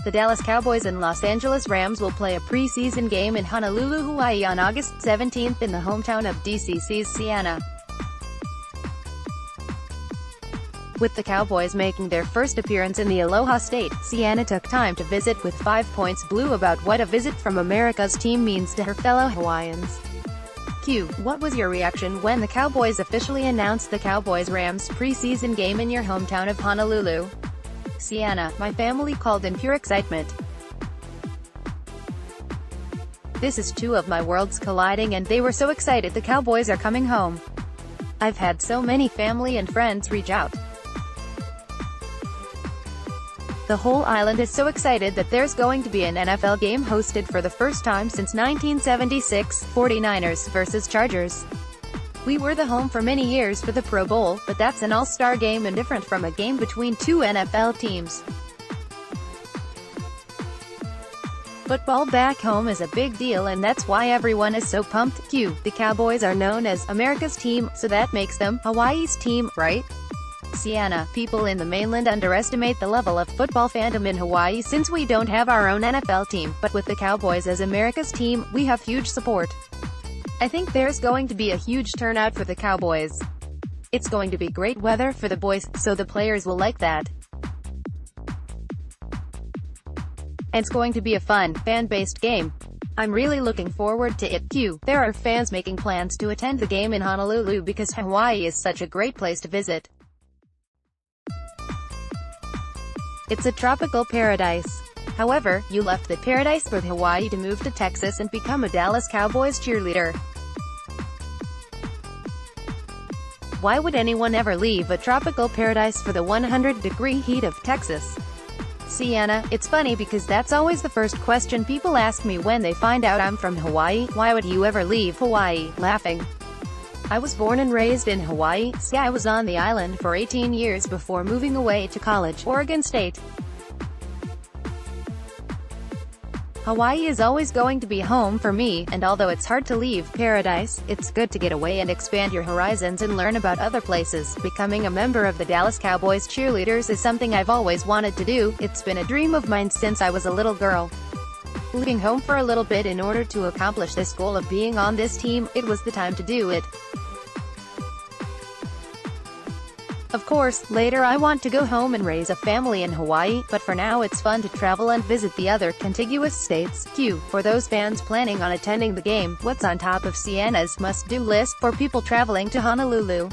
The Dallas Cowboys and Los Angeles Rams will play a preseason game in Honolulu, Hawaii on August 17 in the hometown of DCC's CIANNA. With the Cowboys making their first appearance in the Aloha State, CIANNA took time to visit with 5 points blue about what a visit from America's team means to her fellow Hawaiians. Q. What was your reaction when the Cowboys officially announced the Cowboys-Rams preseason game in your hometown of Honolulu? CIANNA. My family called in pure excitement. This is two of my worlds colliding and they were so excited the Cowboys are coming home. I've had so many family and friends reach out. The whole island is so excited that there's going to be an NFL game hosted for the first time since 1976, 49ers versus Chargers. We were the home for many years for the Pro Bowl, but that's an all-star game and different from a game between two NFL teams. Football back home is a big deal and that's why everyone is so pumped. Q. The Cowboys are known as America's team, so that makes them Hawaii's team, right? CIANNA. People in the mainland underestimate the level of football fandom in Hawaii since we don't have our own NFL team, but with the Cowboys as America's team, we have huge support. I think there's going to be a huge turnout for the Cowboys. It's going to be great weather for the boys, so the players will like that. And it's going to be a fun, fan-based game. I'm really looking forward to it. Q. There are fans making plans to attend the game in Honolulu because Hawaii is such a great place to visit. It's a tropical paradise. However, you left the paradise for Hawaii to move to Texas and become a Dallas Cowboys cheerleader. Why would anyone ever leave a tropical paradise for the 100-degree heat of Texas? CIANNA. It's funny because that's always the first question people ask me when they find out I'm from Hawaii. Why would you ever leave Hawaii? Laughing. I was born and raised in Hawaii, so I was on the island for 18 years before moving away to college, Oregon State. Hawaii is always going to be home for me, and although it's hard to leave paradise, it's good to get away and expand your horizons and learn about other places. Becoming a member of the Dallas Cowboys cheerleaders is something I've always wanted to do. It's been a dream of mine since I was a little girl. Leaving home for a little bit in order to accomplish this goal of being on this team, it was the time to do it. Of course, later I want to go home and raise a family in Hawaii, but for now it's fun to travel and visit the other contiguous states. Q. For those fans planning on attending the game, what's on top of CIANNA's must-do list for people traveling to Honolulu?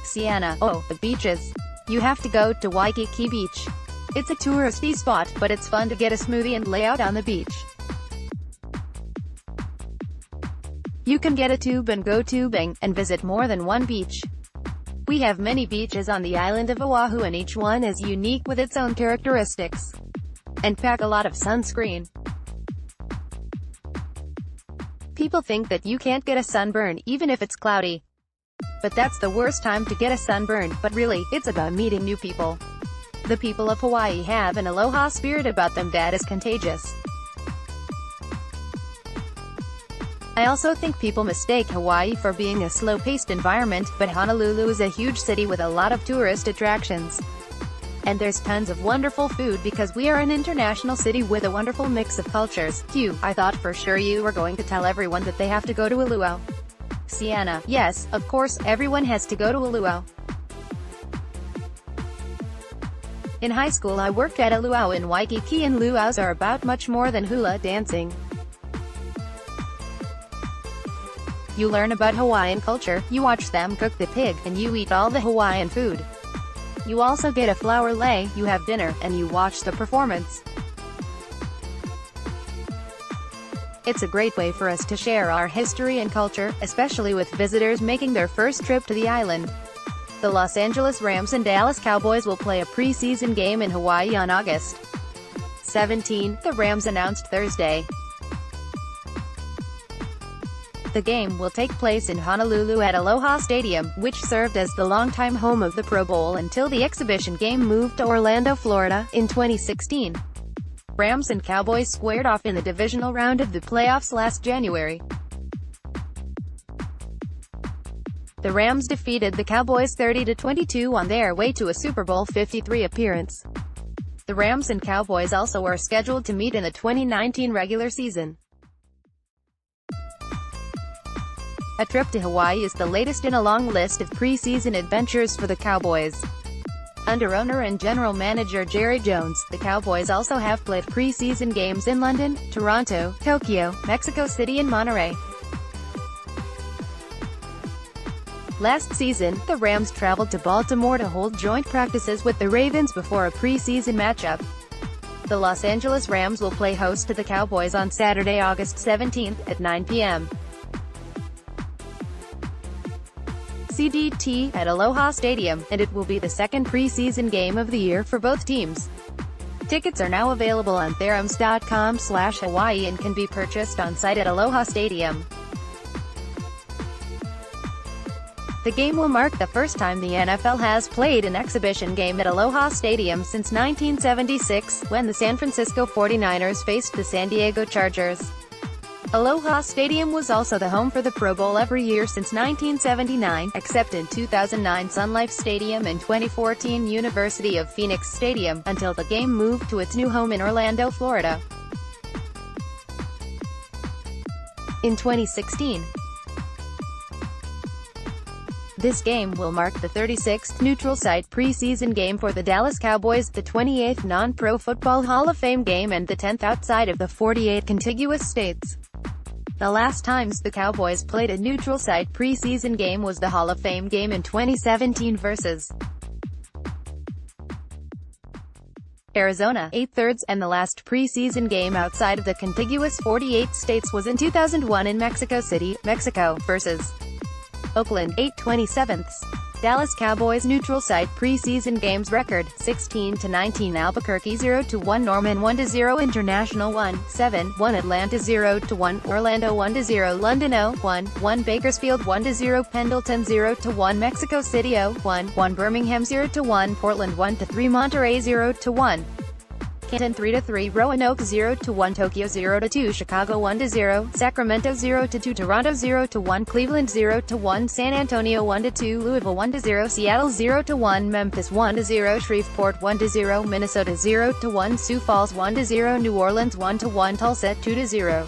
CIANNA. Oh, the beaches. You have to go to Waikiki Beach. It's a touristy spot, but it's fun to get a smoothie and lay out on the beach. You can get a tube and go tubing, and visit more than one beach. We have many beaches on the island of Oahu and each one is unique with its own characteristics. And pack a lot of sunscreen. People think that you can't get a sunburn, even if it's cloudy. But that's the worst time to get a sunburn, but really, it's about meeting new people. The people of Hawaii have an aloha spirit about them that is contagious. I also think people mistake Hawaii for being a slow-paced environment, but Honolulu is a huge city with a lot of tourist attractions. And there's tons of wonderful food because we are an international city with a wonderful mix of cultures. Q. I thought for sure you were going to tell everyone that they have to go to a luau. CIANNA. Yes, of course, everyone has to go to a luau. In high school I worked at a luau in Waikiki and luaus are about much more than hula dancing. You learn about Hawaiian culture, you watch them cook the pig, and you eat all the Hawaiian food. You also get a flower lei, you have dinner, and you watch the performance. It's a great way for us to share our history and culture, especially with visitors making their first trip to the island. The Los Angeles Rams and Dallas Cowboys will play a preseason game in Hawaii on August 17, the Rams announced Thursday. The game will take place in Honolulu at Aloha Stadium, which served as the longtime home of the Pro Bowl until the exhibition game moved to Orlando, Florida, in 2016. Rams and Cowboys squared off in the divisional round of the playoffs last January. The Rams defeated the Cowboys 30-22 on their way to a Super Bowl 53 appearance. The Rams and Cowboys also are scheduled to meet in the 2019 regular season. A trip to Hawaii is the latest in a long list of preseason adventures for the Cowboys. Under owner and general manager Jerry Jones, the Cowboys also have played preseason games in London, Toronto, Tokyo, Mexico City and Monterrey. Last season, the Rams traveled to Baltimore to hold joint practices with the Ravens before a preseason matchup. The Los Angeles Rams will play host to the Cowboys on Saturday, August 17 at 9 p.m. CDT at Aloha Stadium, and it will be the second preseason game of the year for both teams. Tickets are now available on therams.com/Hawaii and can be purchased on site at Aloha Stadium. The game will mark the first time the NFL has played an exhibition game at Aloha Stadium since 1976, when the San Francisco 49ers faced the San Diego Chargers. Aloha Stadium was also the home for the Pro Bowl every year since 1979, except in 2009 Sun Life Stadium and 2014 University of Phoenix Stadium, until the game moved to its new home in Orlando, Florida. In 2016, this game will mark the 36th neutral site preseason game for the Dallas Cowboys, the 28th non-Pro Football Hall of Fame game and the 10th outside of the 48 contiguous states. The last times the Cowboys played a neutral site preseason game was the Hall of Fame game in 2017 versus Arizona, 8/3, and the last preseason game outside of the contiguous 48 states was in 2001 in Mexico City, Mexico, versus Oakland, 8/27. Dallas Cowboys neutral site preseason games record, 16-19 Albuquerque 0-1 Norman 1-0 International 1-7 Atlanta 0-1 Orlando 1-0 London 0-1 Bakersfield 1-0 Pendleton 0-1 Mexico City 0-1 Birmingham 0-1 Portland 1-3 Monterrey 0-1 Canton 3-3 Roanoke 0-1 Tokyo 0-2 Chicago 1-0 Sacramento 0-2 Toronto 0-1 Cleveland 0-1 San Antonio 1-2 Louisville 1-0 Seattle 0-1 Memphis 1-0 Shreveport 1-0 Minnesota 0-1 Sioux Falls 1-0 New Orleans 1-1 Tulsa 2-0